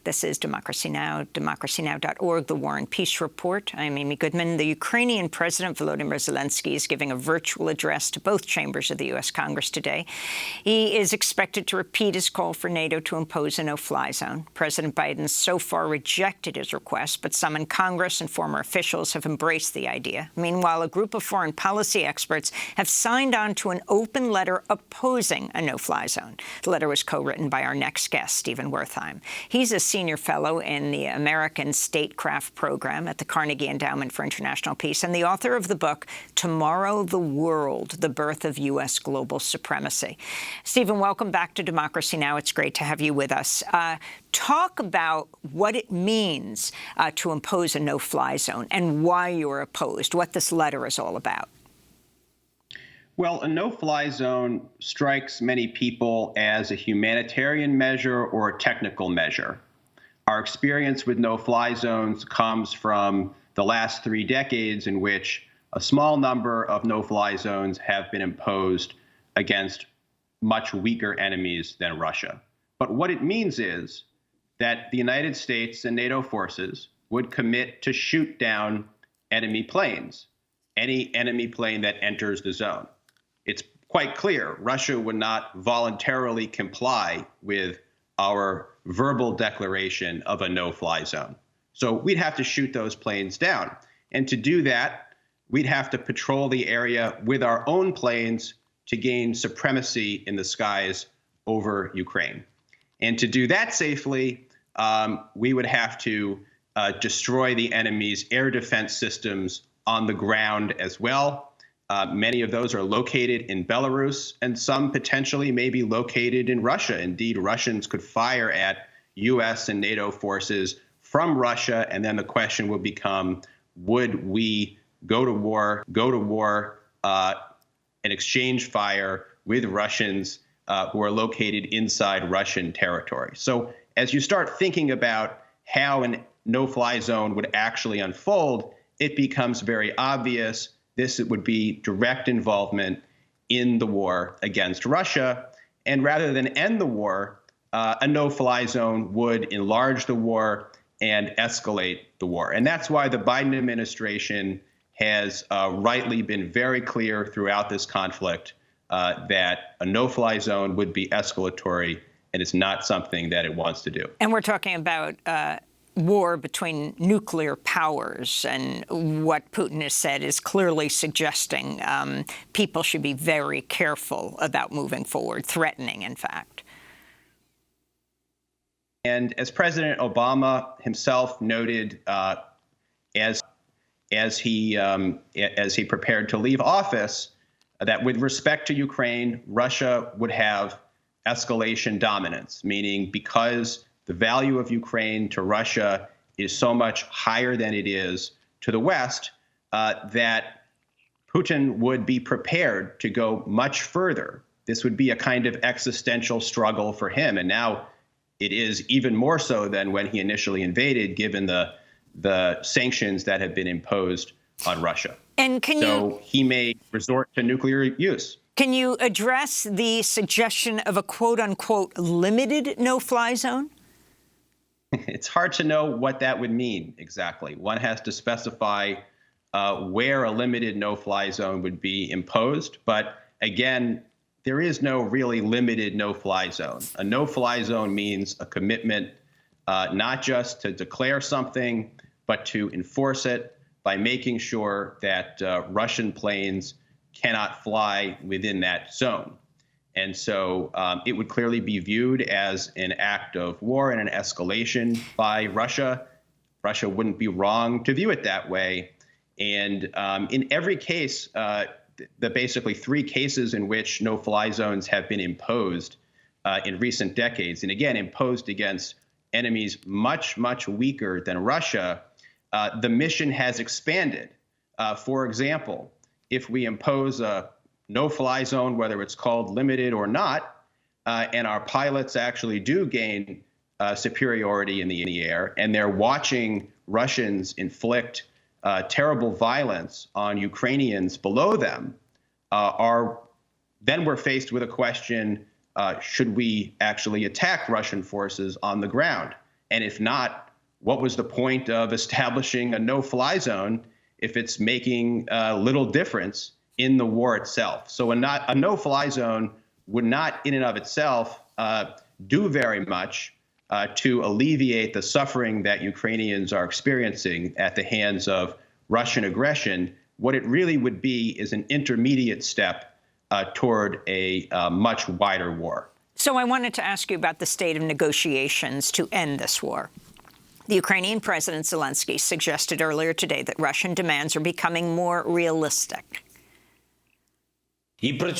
This is Democracy Now!, democracynow.org, The War and Peace Report. I'm Amy Goodman. The Ukrainian President Volodymyr Zelensky is giving a virtual address to both chambers of the U.S. Congress today. He is expected to repeat his call for NATO to impose a no-fly zone. President Biden so far rejected his request, but some in Congress and former officials have embraced the idea. Meanwhile, a group of foreign policy experts have signed on to an open letter opposing a no-fly zone. The letter was co-written by our next guest, Stephen Wertheim. He's a senior fellow in the American Statecraft Program at the Carnegie Endowment for International Peace and the author of the book, Tomorrow the World, The Birth of U.S. Global Supremacy. Stephen, welcome back to Democracy Now! It's great to have you with us. Talk about what it means to impose a no-fly zone and why you're opposed, what this letter is all about. Well, a no-fly zone strikes many people as a humanitarian measure or a technical measure. Our experience with no-fly zones comes from the last 3 decades in which a small number of no-fly zones have been imposed against much weaker enemies than Russia. But what it means is that the United States and NATO forces would commit to shoot down enemy planes, any enemy plane that enters the zone. It's quite clear Russia would not voluntarily comply with our verbal declaration of a no-fly zone. So we'd have to shoot those planes down. And to do that, we'd have to patrol the area with our own planes to gain supremacy in the skies over Ukraine. And to do that safely, we would have to destroy the enemy's air defense systems on the ground as well. Many of those are located in Belarus, and some potentially may be located in Russia. Indeed, Russians could fire at U.S. and NATO forces from Russia, and then the question would become, would we go to war and exchange fire with Russians who are located inside Russian territory? So as you start thinking about how a no-fly zone would actually unfold, it becomes very obvious this would be direct involvement in the war against Russia. And rather than end the war, a no-fly zone would enlarge the war and escalate the war. And that's why the Biden administration has rightly been very clear throughout this conflict that a no-fly zone would be escalatory, and it's not something that it wants to do. And we're talking about war between nuclear powers, and what Putin has said is clearly suggesting people should be very careful about moving forward, threatening, in fact. And as President Obama himself noted as he prepared to leave office, that with respect to Ukraine, Russia would have escalation dominance, meaning because the value of Ukraine to Russia is so much higher than it is to the West, that Putin would be prepared to go much further. This would be a kind of existential struggle for him. And now it is even more so than when he initially invaded, given the sanctions that have been imposed on Russia. And he may resort to nuclear use. Can you address the suggestion of a quote-unquote limited no-fly zone? It's hard to know what that would mean exactly. One has to specify where a limited no-fly zone would be imposed. But again, there is no really limited no-fly zone. A no-fly zone means a commitment not just to declare something, but to enforce it by making sure that Russian planes cannot fly within that zone. And so it would clearly be viewed as an act of war and an escalation by Russia. Russia wouldn't be wrong to view it that way. And in every case, the basically 3 cases in which no-fly zones have been imposed in recent decades, and again, imposed against enemies much, much weaker than Russia, the mission has expanded. For example, if we impose a no-fly zone, whether it's called limited or not, and our pilots actually do gain superiority in the air, and they're watching Russians inflict terrible violence on Ukrainians below them, then we're faced with a question, should we actually attack Russian forces on the ground? And if not, what was the point of establishing a no-fly zone if it's making little difference in the war itself? So a no-fly zone would not in and of itself do very much to alleviate the suffering that Ukrainians are experiencing at the hands of Russian aggression. What it really would be is an intermediate step toward a much wider war. So I wanted to ask you about the state of negotiations to end this war. The Ukrainian President Zelensky suggested earlier today that Russian demands are becoming more realistic. Everyone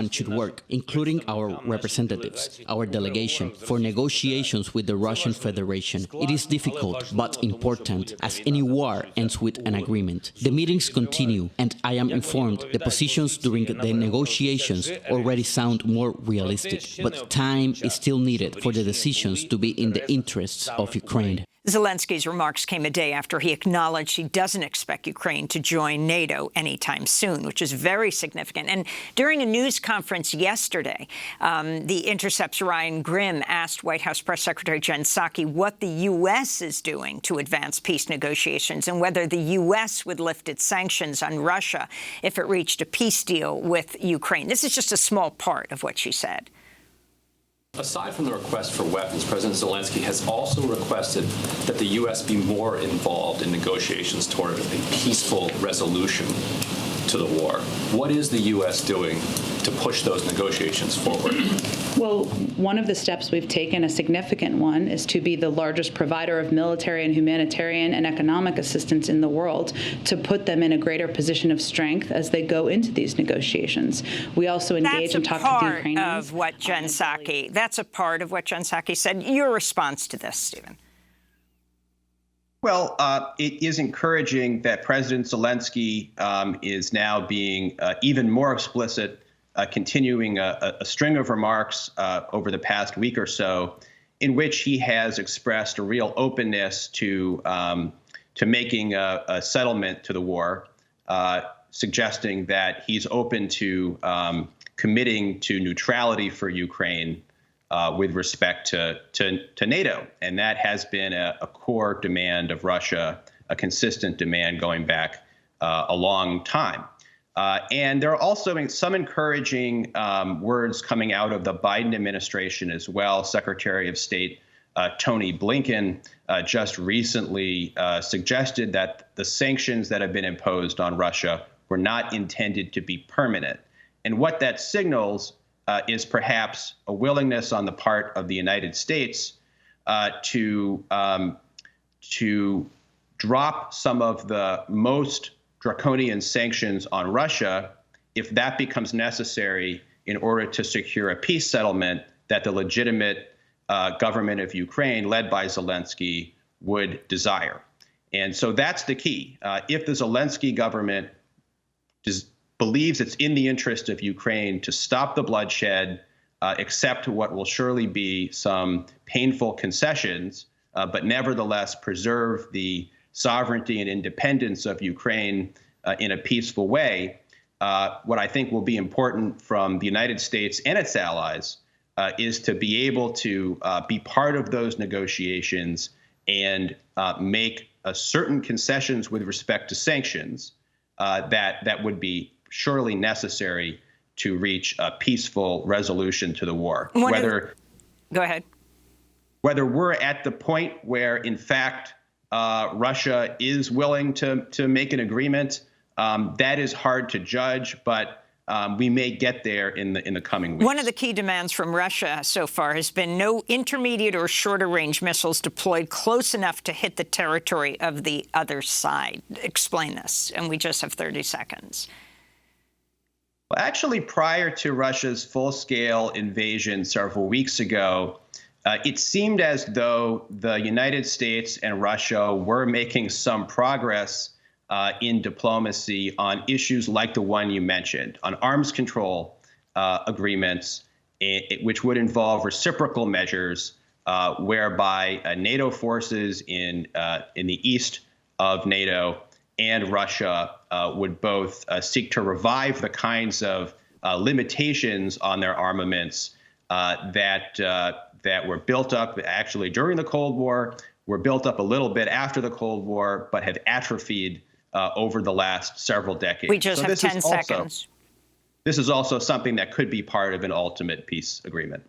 should work, including our representatives, our delegation, for negotiations with the Russian Federation. It is difficult, but important, as any war ends with an agreement. The meetings continue, and I am informed the positions during the negotiations already sound more realistic. But time is still needed for the decisions to be in the interests of Ukraine. Zelensky's remarks came a day after he acknowledged he doesn't expect Ukraine to join NATO anytime soon, which is very significant. And during a news conference yesterday, The Intercept's Ryan Grim asked White House Press Secretary Jen Psaki what the U.S. is doing to advance peace negotiations and whether the U.S. would lift its sanctions on Russia if it reached a peace deal with Ukraine. This is just a small part of what she said. Aside from the request for weapons, President Zelensky has also requested that the U.S. be more involved in negotiations toward a peaceful resolution to the war. What is the U.S. doing to push those negotiations forward? Well, one of the steps we've taken, a significant one, is to be the largest provider of military and humanitarian and economic assistance in the world, to put them in a greater position of strength as they go into these negotiations. We also engage and talk to the Ukrainians. That's a part of what Jen Psaki said. Your response to this, Stephen? Well, it is encouraging that President Zelensky is now being even more explicit, continuing a string of remarks over the past week or so, in which he has expressed a real openness to making a settlement to the war, suggesting that he's open to committing to neutrality for Ukraine with respect to NATO. And that has been a core demand of Russia, a consistent demand going back a long time. And there are also some encouraging words coming out of the Biden administration as well. Secretary of State Tony Blinken just recently suggested that the sanctions that have been imposed on Russia were not intended to be permanent. And what that signals is perhaps a willingness on the part of the United States to drop some of the most draconian sanctions on Russia if that becomes necessary in order to secure a peace settlement that the legitimate government of Ukraine, led by Zelensky, would desire. And so that's the key. If the Zelensky government believes it's in the interest of Ukraine to stop the bloodshed, accept what will surely be some painful concessions, but nevertheless preserve the sovereignty and independence of Ukraine in a peaceful way, what I think will be important from the United States and its allies is to be able to be part of those negotiations and make certain concessions with respect to sanctions that would be surely necessary to reach a peaceful resolution to the war. Go ahead. Whether we're at the point where, in fact, Russia is willing to make an agreement, that is hard to judge, but we may get there in the coming weeks. One of the key demands from Russia so far has been no intermediate or shorter-range missiles deployed close enough to hit the territory of the other side. Explain this, and we just have 30 seconds. Well, actually, prior to Russia's full-scale invasion several weeks ago, it seemed as though the United States and Russia were making some progress in diplomacy on issues like the one you mentioned, on arms control agreements, which would involve reciprocal measures whereby NATO forces in the east of NATO and Russia would both seek to revive the kinds of limitations on their armaments that that were built up actually during the Cold War, were built up a little bit after the Cold War, but have atrophied over the last several decades. We just have 10 seconds. This is also something that could be part of an ultimate peace agreement.